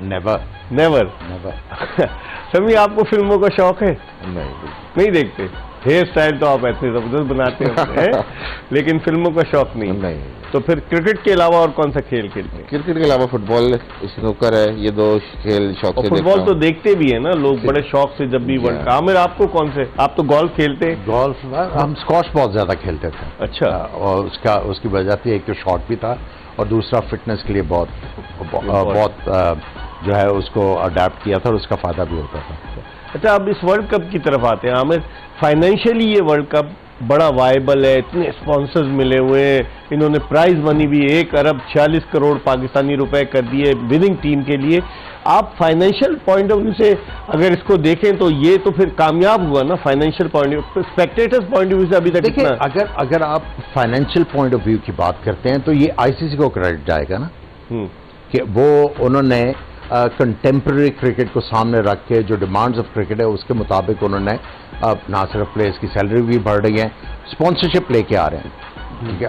Never never never. सभी आपको फिल्मों का शौक है? नहीं देखते? हेयर स्टाइल तो आप ऐसे जबरदस्त बनाते हैं लेकिन फिल्मों का शौक नहीं। तो फिर क्रिकेट के अलावा और कौन सा खेल खेलते हैं? क्रिकेट के अलावा फुटबॉल, स्नूकर है, ये दो खेल शौक से। फुटबॉल तो देखते भी है ना लोग बड़े शौक से जब भी वर्ल्ड। आमिर, आपको कौन से? आप तो गोल्फ खेलते हैं? गोल्फ हम स्क्वॉश बहुत ज्यादा खेलते थे। अच्छा। और उसकी वजह थी, एक तो शॉट भी था और दूसरा फिटनेस के लिए बहुत जो है उसको अडेप्ट किया था और उसका फायदा भी होता था। अच्छा, अब इस वर्ल्ड कप की तरफ आते हैं आमिर। फाइनेंशियली ये वर्ल्ड कप बड़ा वायबल है, इतने स्पॉन्सर्स मिले हुए हैं, इन्होंने प्राइज मनी भी 1 अरब 46 करोड़ पाकिस्तानी रुपए कर दिए विनिंग टीम के लिए। आप फाइनेंशियल पॉइंट ऑफ व्यू से अगर इसको देखें तो ये तो फिर कामयाब हुआ ना financial point of view, spectators point of view से अभी तक देखिए, अगर आप फाइनेंशियल पॉइंट ऑफ व्यू की बात करते हैं तो ये आईसीसी को क्रेडिट जाएगा ना, कि वो उन्होंने कंटेम्प्रेरी क्रिकेट को सामने रख के जो डिमांड्स ऑफ क्रिकेट है उसके मुताबिक उन्होंने ना सिर्फ प्लेयर्स की सैलरी भी बढ़ रही है, स्पॉन्सरशिप लेके आ रहे हैं। ठीक है,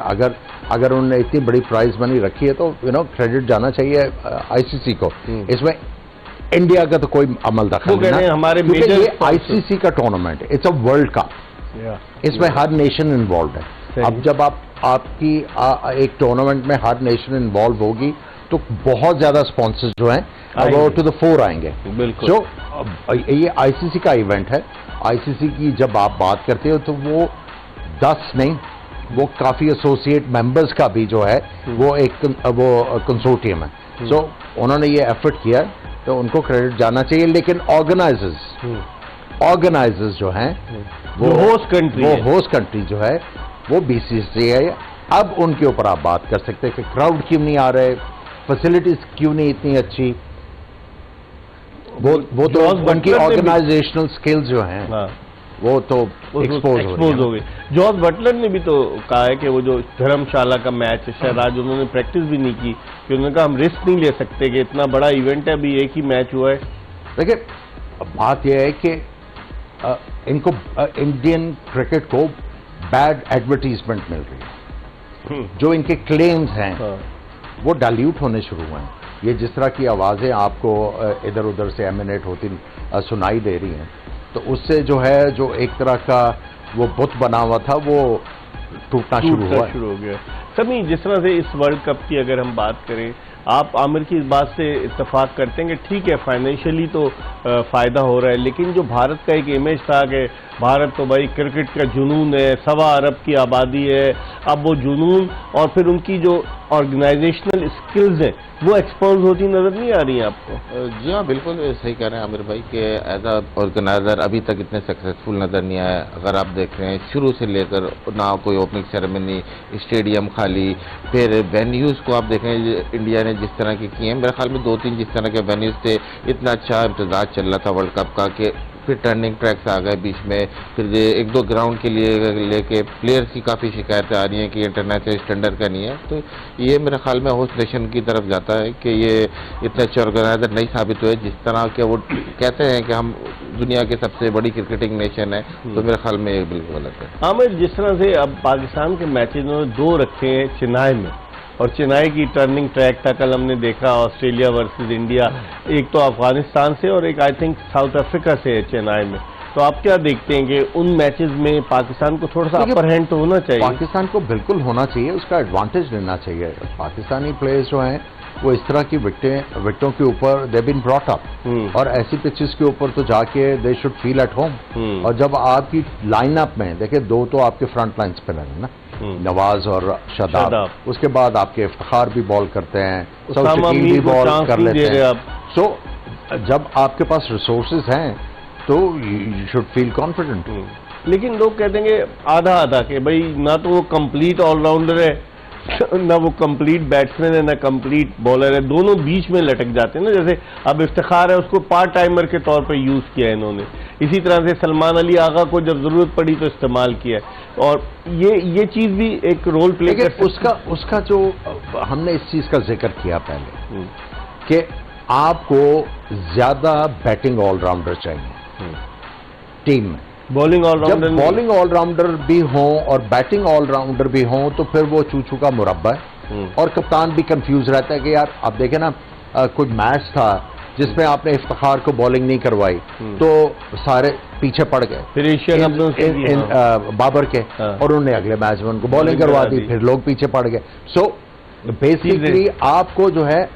अगर उन्होंने इतनी बड़ी प्राइज मनी रखी है तो क्रेडिट जाना चाहिए आईसीसी को। इसमें इंडिया का तो कोई अमल दखल नहीं, हमारे ये आईसीसी का tournament, it's a world cup, इसमें हर नेशन इन्वॉल्व है। अब जब आपकी एक टूर्नामेंट में हर नेशन इन्वॉल्व होगी तो बहुत ज्यादा स्पॉन्सर्स जो हैं वो टू द फोर आएंगे। बिल्कुल। जो ये आईसीसी का इवेंट है, आईसीसी की जब आप बात करते हो तो वो 10 नहीं, वो काफी एसोसिएट मेंबर्स का भी जो है वो एक कंसोर्टियम है। सो उन्होंने ये एफर्ट किया तो उनको क्रेडिट जाना चाहिए। लेकिन ऑर्गेनाइजर्स जो हैं वो होस्ट कंट्री जो है वो बीसीसीआई अब उनके ऊपर आप बात कर सकते हैं कि क्राउड क्यों नहीं आ रहे, फैसिलिटीज क्यों नहीं इतनी अच्छी। वो तो उनकी ऑर्गेनाइजेशनल स्किल्स जो हैं वो तो एक्सपोज हो गई। जॉर्ज बटलर ने भी तो कहा है कि वो जो धर्मशाला का मैच है शायद आज उन्होंने प्रैक्टिस भी नहीं की, कि उन्होंने कहा हम रिस्क नहीं ले सकते कि इतना बड़ा इवेंट है, अभी एक ही मैच हुआ है। देखिए बात यह है कि इनको इंडियन क्रिकेट को बैड एडवर्टीजमेंट मिल रही है। जो इनके क्लेम्स हैं वो डाइल्यूट होने शुरू हुए हैं। ये जिस तरह की आवाज़ें आपको इधर उधर से एमिनेट होती सुनाई दे रही हैं, तो उससे जो है जो एक तरह का वो बुत बना हुआ था वो टूटना शुरू हो गया। समी, जिस तरह से इस वर्ल्ड कप की अगर हम बात करें, आप आमिर की इस बात से इत्तेफाक करते हैं कि ठीक है फाइनेंशियली तो फ़ायदा हो रहा है, लेकिन जो भारत का एक इमेज था कि भारत तो भाई क्रिकेट का जुनून है, 1.25 अरब की आबादी है, अब वो जुनून और फिर उनकी जो ऑर्गेनाइजेशनल स्किल्स हैं वो एक्सपोज होती नजर नहीं आ रही हैं आपको? जी हाँ, बिल्कुल सही कह रहे हैं आमिर भाई कि एज अ ऑर्गेनाइजर अभी तक इतने सक्सेसफुल नज़र नहीं आया। अगर आप देख रहे हैं शुरू से लेकर ना कोई ओपनिंग सेरेमनी, स्टेडियम खाली, फिर वेन्यूज़ को आप देखें इंडिया ने जिस तरह की किए हैं, मेरे ख्याल में 2-3 जिस तरह के वेन्यूज़ थे, इतना अच्छा इम्तजाज चल रहा था वर्ल्ड कप का कि फिर टर्निंग ट्रैक्स आ गए बीच में, फिर 1-2 ग्राउंड के लिए लेके प्लेयर्स की काफ़ी शिकायतें आ रही हैं कि इंटरनेशनल स्टैंडर्ड का नहीं है। तो ये मेरे ख्याल में होस्ट नेशन की तरफ जाता है कि ये इतने अच्छे ऑर्गेनाइजर नहीं साबित हुए जिस तरह के वो कहते हैं कि हम दुनिया के सबसे बड़ी क्रिकेटिंग नेशन है। तो मेरे ख्याल में ये बिल्कुल गलत है। हाँ, मैं जिस तरह से अब पाकिस्तान के मैचेज उन्होंने 2 रखे हैं चेन्नई में, और चेन्नई की टर्निंग ट्रैक था, कल हमने देखा ऑस्ट्रेलिया वर्सेस इंडिया, एक तो अफगानिस्तान से और एक आई थिंक साउथ अफ्रीका से है चेन्नई में। तो आप क्या देखते हैं कि उन मैचेस में पाकिस्तान को थोड़ा सा अपर हैंड तो होना चाहिए? पाकिस्तान को बिल्कुल होना चाहिए, उसका एडवांटेज लेना चाहिए। पाकिस्तानी प्लेयर्स जो हैं वो इस तरह की विकेटों के ऊपर दे बीन ब्रॉट अप, और ऐसी पिचेस के ऊपर तो जाके they should feel at home. और जब आपकी लाइनअप में देखिए 2 तो आपके फ्रंट लाइन स्पिनर है ना, नवाज और शादाब, उसके बाद आपके इफ्तिखार भी बॉल करते हैं, शकील भी बॉल कर लेते हैं। सो जब आपके पास रिसोर्सेज हैं तो यू शुड फील कॉन्फिडेंट। लेकिन लोग कहते हैं कि आधा आधा के भाई ना तो वो कंप्लीट ऑलराउंडर है ना वो कंप्लीट बैट्समैन है ना कंप्लीट बॉलर है, दोनों बीच में लटक जाते हैं ना। जैसे अब इफ्तिखार है, उसको पार्ट टाइमर के तौर पर यूज किया है इन्होंने, इसी तरह से सलमान अली आगा को जब जरूरत पड़ी तो इस्तेमाल किया है, और ये चीज भी एक रोल प्ले कर उसका जो हमने इस चीज का जिक्र किया पहले कि आपको ज्यादा बैटिंग ऑलराउंडर चाहिए टीम में। बॉलिंग ऑलराउंडर, जब बॉलिंग ऑलराउंडर भी हों और बैटिंग ऑलराउंडर भी हों तो फिर वो चूचू का मुरब्बा है, और कप्तान भी कंफ्यूज रहता है कि यार आप देखें ना, कोई मैच था जिसमें आपने इफ्तिखार को बॉलिंग नहीं करवाई तो सारे पीछे पड़ गए, फिर एशियन बाबर के, और उन्होंने अगले मैच में उनको बॉलिंग करवा दी, फिर लोग पीछे पड़ गए। सो बेसिकली आपको जो है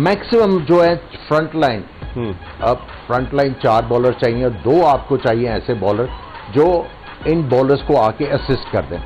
मैक्सिमम जो है फ्रंट लाइन, अब फ्रंट लाइन 4 बॉलर चाहिए, 2 आपको चाहिए ऐसे बॉलर जो इन बॉलर्स को आके असिस्ट कर दें।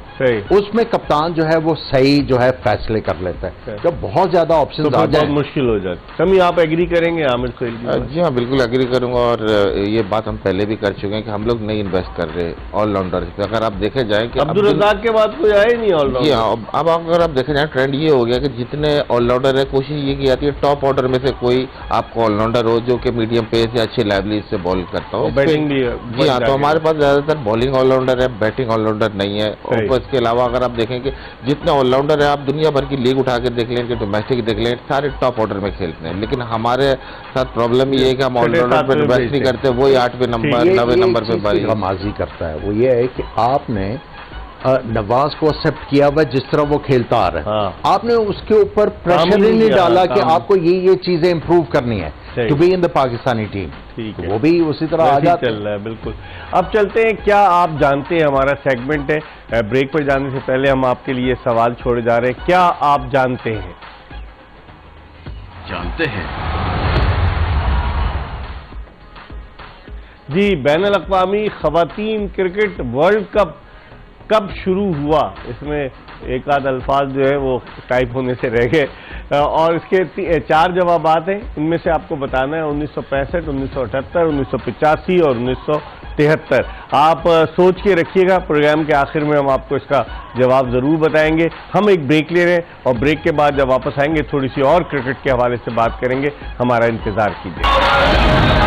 उसमें कप्तान जो है वो सही जो है फैसले कर लेता है। जब बहुत ज्यादा ऑप्शन आ जाए बहुत मुश्किल हो जाती। समी, आप एग्री करेंगे आमिर सोहेल की? जी हाँ, बिल्कुल एग्री करूंगा, और ये बात हम पहले भी कर चुके हैं कि हम लोग नहीं इन्वेस्ट कर रहे ऑलराउंडर पे। अगर आप देखे जाए कि अब्दुल रज़ाक के बाद कोई आए नहीं ऑलराउंडर। जी हाँ, अब अगर आप देखे जाए ट्रेंड ये हो गया कि जितने ऑलराउंडर है कोशिश ये की जाती है टॉप ऑर्डर में से कोई आपको ऑलराउंडर हो जो कि मीडियम पेस या अच्छी लाइवली से बॉल करता हो। बैटिंग भी जी हाँ, तो हमारे पास ज्यादातर बॉलिंग ऑलराउंडर है, बैटिंग ऑलराउंडर नहीं है। और इसके अलावा अगर आप देखें कि जितने ऑलराउंडर है, आप दुनिया भर की लीग उठा के देख लें कि डोमेस्टिक देख लें, सारे टॉप ऑर्डर में खेलते हैं। लेकिन हमारे साथ प्रॉब्लम ये है कि हम ऑलराउंडर पे इन्वेस्ट नहीं करते, वही 8वें नंबर 9वें नंबर पे बल्लेबाजी करता है। वो ये है कि आपने नवाज को एक्सेप्ट किया हुआ जिस तरह वो खेलता आ रहा है, आपने उसके ऊपर प्रेशर ही नहीं डाला कि आपको ये चीजें इंप्रूव करनी है to be in the Pakistani team. ठीक है, वो भी उसी तरह आ जाता चल रहा है। बिल्कुल। अब चलते हैं, क्या आप जानते हैं, हमारा सेगमेंट है, ब्रेक पर जाने से पहले हम आपके लिए सवाल छोड़े जा रहे हैं। क्या आप जानते हैं? जी, बैनुल अक़वामी ख़वातीन क्रिकेट वर्ल्ड कप कब शुरू हुआ? इसमें एक आध अल्फाज जो है वो टाइप होने से रह गए, और इसके 4 जवाबात हैं। इनमें से आपको बताना है 1965, 1978, 1985 और 73। आप सोच के रखिएगा, प्रोग्राम के आखिर में हम आपको इसका जवाब जरूर बताएंगे। हम एक ब्रेक ले रहे हैं और ब्रेक के बाद जब वापस आएंगे थोड़ी सी और क्रिकेट के हवाले से बात करेंगे। हमारा इंतजार कीजिए।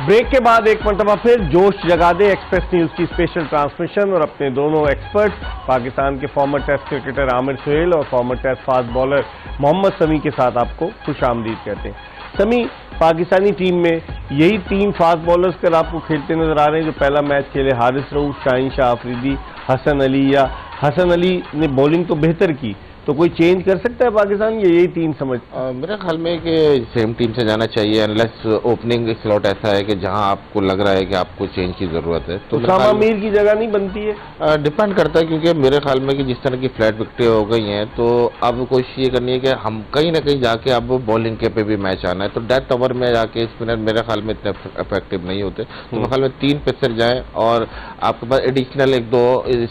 ब्रेक के बाद एक मरतबा फिर जोश जगा दे एक्सप्रेस न्यूज की स्पेशल ट्रांसमिशन और अपने दोनों एक्सपर्ट पाकिस्तान के former test cricketer Aamir Sohail और former test fast bowler Mohammad Sami के साथ आपको खुश आमदीद कहते हैं। समी, पाकिस्तानी टीम में यही 3 फास्ट बॉलर्स कल आपको खेलते नजर आ रहे हैं जो पहला मैच खेले, हारिस रऊफ, शाहीन शाह अफरीदी, हसन अली, या हसन अली ने बॉलिंग तो बेहतर की, तो कोई चेंज कर सकता है पाकिस्तान, ये यही 3 समझ? मेरे ख्याल में कि सेम टीम से जाना चाहिए अनलेस ओपनिंग स्लॉट ऐसा है कि जहां आपको लग रहा है कि आपको चेंज की जरूरत है तो उसामा मीर की जगह नहीं बनती है। डिपेंड करता है, क्योंकि मेरे ख्याल में कि जिस तरह की फ्लैट विकेटें हो गई हैं तो अब कोशिश ये करनी है कि हम कहीं ना कहीं जाके अब बॉलिंग के पे भी मैच आना है। तो डेथ ओवर में जाके स्पिनर मेरे ख्याल में इतने इफेक्टिव नहीं होते, तो मेरे ख्याल में 3 पेसर जाएं और आपके पास एडिशनल 1-2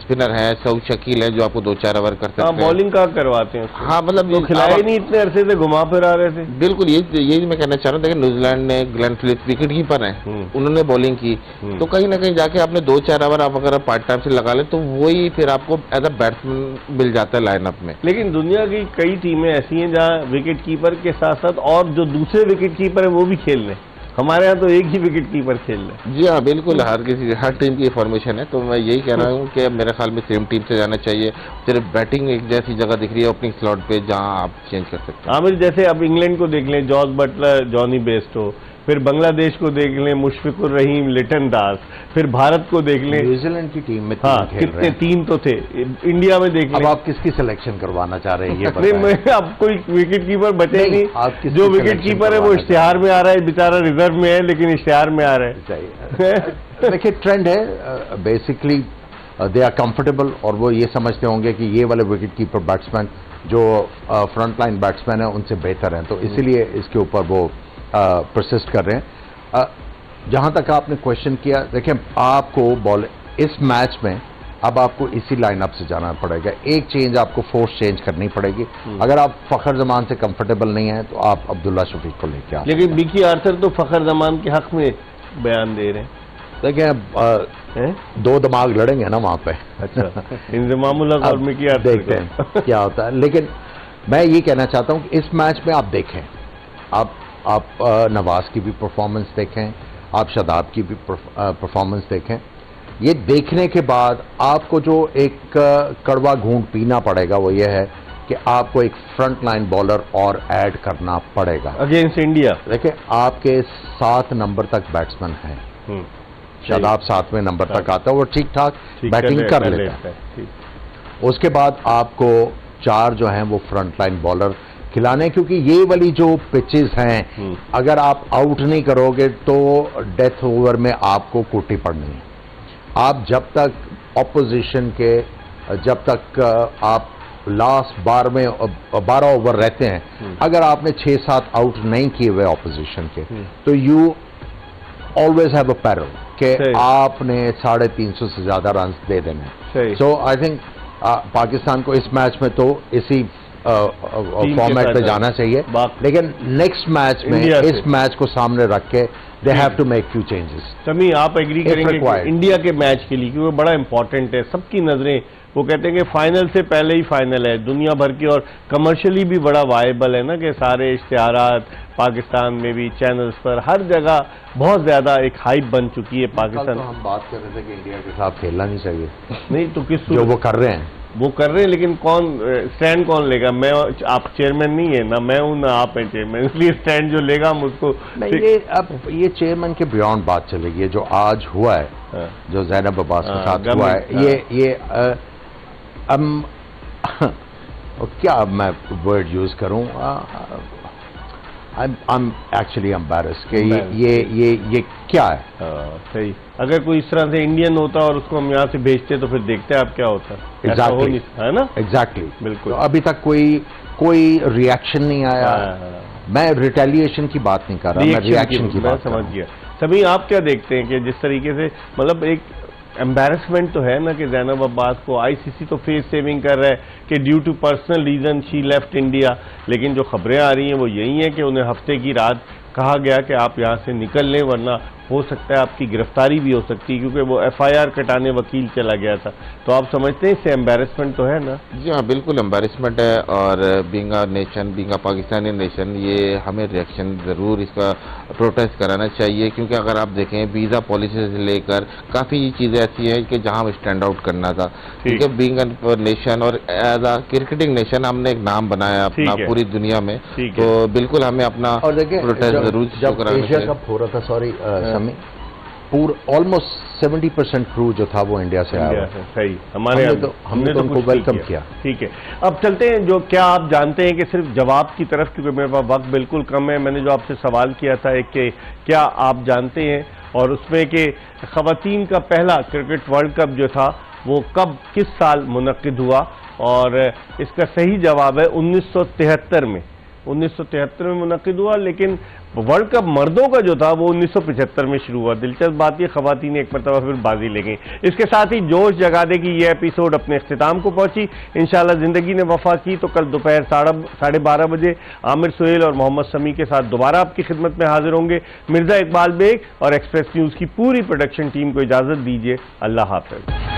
स्पिनर है, सऊद शकील है जो आपको 2-4 ओवर कर सकते हैं। बॉलिंग का करवाते हैं? हाँ, मतलब तो खिलाए नहीं, इतने अरसे से घुमा फिरा रहे थे। बिल्कुल, यही मैं कहना चाह रहा हूँ। देखिए, न्यूजीलैंड ने ग्लेन फिलिप्स विकेट कीपर हैं, उन्होंने बॉलिंग की, तो कहीं ना कहीं जाके आपने 2-4 ओवर आप अगर पार्ट टाइम से लगा ले तो वही फिर आपको एज अ बैट्समैन मिल जाता है लाइनअप में। लेकिन दुनिया की कई टीमें ऐसी हैं जहां विकेट कीपर के साथ साथ और जो दूसरे विकेट कीपर है वो भी खेल रहे हैं। हमारे यहाँ तो एक ही विकेट कीपर खेल रहे हैं। जी हाँ, बिल्कुल, हर टीम की फॉर्मेशन है, तो मैं यही कह रहा हूँ कि मेरे ख्याल में सेम टीम से जाना चाहिए। सिर्फ बैटिंग एक जैसी जगह दिख रही है ओपनिंग स्लॉट पे जहाँ आप चेंज कर सकते हैं। आमिर, जैसे अब इंग्लैंड को देख लें, जॉर्ज बटलर, जॉनी बेस्टो, फिर बांग्लादेश को देख लें, मुशफिकुर रहीम, लिटन दास, फिर भारत को देख लें, न्यूजीलैंड की टीम में 3 हाँ, खेल रहे कितने हैं। 3 तो थे। इंडिया में देख लें। अब आप किसकी सिलेक्शन करवाना चाह रहे हैं ये नहीं, मैं अब कोई विकेट कीपर बचे नहीं। जो विकेट कीपर है वो इश्तिहार में आ रहा है, बेचारा रिजर्व में है लेकिन इश्तिहार में आ रहा है। देखिए, ट्रेंड है, बेसिकली दे आर कंफर्टेबल और वो ये समझते होंगे कि ये वाले विकेट कीपर बैट्समैन जो फ्रंट लाइन बैट्समैन है उनसे बेहतर हैं, तो इसीलिए इसके ऊपर वो परसिस्ट कर रहे हैं। जहां तक आपने क्वेश्चन किया, देखिए आपको बॉल इस मैच में अब आपको इसी लाइनअप से जाना पड़ेगा। एक चेंज आपको फोर्स चेंज करनी पड़ेगी। अगर आप फखर जमान से कंफर्टेबल नहीं है तो आप अब्दुल्ला शफीक को लेके आए। लेकिन मिकी आर्थर तो फखर जमान के हक में बयान दे रहे हैं। देखिए, 2 दिमाग लड़ेंगे ना वहां पे। अच्छा, इंजमामुल हक और मिकी आर्थर, देखते हैं क्या होता है। लेकिन मैं ये कहना चाहता हूं कि इस मैच में आप देखें, आप नवाज की भी परफॉर्मेंस देखें, आप शादाब की भी परफॉर्मेंस देखें। ये देखने के बाद आपको जो एक कड़वा घूंट पीना पड़ेगा वो ये है कि आपको एक फ्रंट लाइन बॉलर और ऐड करना पड़ेगा अगेंस्ट इंडिया। देखिए, आपके 7 नंबर तक बैट्समैन हैं। शादाब 7वें नंबर तक आता है, वो ठीक ठाक बैटिंग कर लेता है। उसके बाद आपको 4 जो हैं वो फ्रंट लाइन बॉलर खिलाने, क्योंकि ये वाली जो पिचेस हैं अगर आप आउट नहीं करोगे तो डेथ ओवर में आपको कुटी पड़नी है। आप जब तक ऑपोजिशन के जब तक आप लास्ट 12 ओवर रहते हैं, अगर आपने 6-7 आउट नहीं किए हुए ऑपोजिशन के तो you always have a parallel कि आपने 350 से ज्यादा रन दे देने। सो आई थिंक पाकिस्तान को इस मैच में तो इसी फॉर्मेट पे जाना चाहिए, लेकिन नेक्स्ट मैच में इस मैच को सामने रख के they have to make few changes. Sami, आप एग्री करेंगे कि इंडिया के मैच के लिए, क्योंकि वो बड़ा इंपॉर्टेंट है, सबकी नजरें, वो कहते हैं कि फाइनल से पहले ही फाइनल है दुनिया भर की, और कमर्शियली भी बड़ा वायबल है ना, कि सारे इश्तिहारात पाकिस्तान में भी चैनल्स पर हर जगह बहुत ज्यादा एक हाइप बन चुकी है पाकिस्तान। तो हम बात कर रहे थे कि इंडिया के साथ खेलना नहीं चाहिए। नहीं तो किस जो वो कर रहे हैं वो कर रहे हैं, लेकिन कौन स्टैंड कौन लेगा? मैं, आप चेयरमैन नहीं है ना, मैं हूं ना आप हैं चेयरमैन, इसलिए स्टैंड जो लेगा हम उसको नहीं। ये चेयरमैन के बियॉन्ड बात चलेगी। ये जो आज हुआ है, जो जैनब अब्बास के साथ हुआ है, ये क्या मैं वर्ड यूज करूं, I'm actually embarrassed कि ये क्या है। सही, अगर कोई इस तरह से इंडियन होता और उसको हम यहाँ से भेजते तो फिर देखते आप क्या होता। Exactly. है ना? Exactly. बिल्कुल। तो अभी तक कोई रिएक्शन नहीं आया। मैं रिटेलिएशन की बात नहीं कर रहा, मैं रिएक्शन की बात समझ गया। सभी आप क्या देखते हैं कि जिस तरीके से, मतलब एक एम्बैरसमेंट तो है ना कि जैनब अब्बास को आईसीसी तो फेस सेविंग कर रहा है कि due to personal reason she left India, लेकिन जो खबरें आ रही हैं वो यही हैं कि उन्हें हफ्ते की रात कहा गया कि आप यहाँ से निकल लें वरना हो सकता है आपकी गिरफ्तारी भी हो सकती है, क्योंकि वो FIR कटाने वकील चला गया था। तो आप समझते हैं इससे एम्बेरसमेंट तो है ना? जी हाँ, बिल्कुल एम्बेरसमेंट है, और being a nation, being a Pakistani nation, ये हमें रिएक्शन ज़रूर इसका प्रोटेस्ट कराना चाहिए, क्योंकि अगर आप देखें वीज़ा पॉलिसी से लेकर काफ़ी चीज़ें ऐसी हैं कि जहाँ स्टैंड आउट करना था, क्योंकि बीइंग अ नेशन और एज अ क्रिकेटिंग नेशन हमने एक नाम बनाया अपना पूरी दुनिया में, तो बिल्कुल हमें अपना और देखिए प्रोटेस्ट जरूर जब एशिया कप हो रहा था, सॉरी समी, ऑलमोस्ट 70% क्रू जो था वो इंडिया से आया। सही, हमारे हमने तो उनको वेलकम किया। ठीक है, अब चलते हैं। जो क्या आप जानते हैं कि सिर्फ जवाब की तरफ, क्योंकि मेरे पास वक्त बिल्कुल कम है, मैंने जो आपसे सवाल किया था एक कि क्या आप जानते हैं, और उसमें कि खवातीन का पहला क्रिकेट वर्ल्ड कप जो था वो कब, किस साल मुनक्किद हुआ, और इसका सही जवाब है 1973 में। 1973 में मुनक्किद हुआ, लेकिन वर्ल्ड कप मर्दों का जो था वो 1975 में शुरू हुआ। दिलचस्प बात ये, खवातीन एक मरतबा फिर बाजी ले गई। इसके साथ ही जोश जगा दे कि ये एपिसोड अपने इख्तिताम को पहुंची। इंशाल्लाह जिंदगी ने वफा की तो कल दोपहर 12:30 बजे आमिर सुहेल और मोहम्मद शमी के साथ दोबारा आपकी खिदमत में हाजिर होंगे। मिर्जा इकबाल बेग और एक्सप्रेस न्यूज़ की पूरी प्रोडक्शन टीम को इजाज़त दीजिए। अल्लाह हाफ़िज़।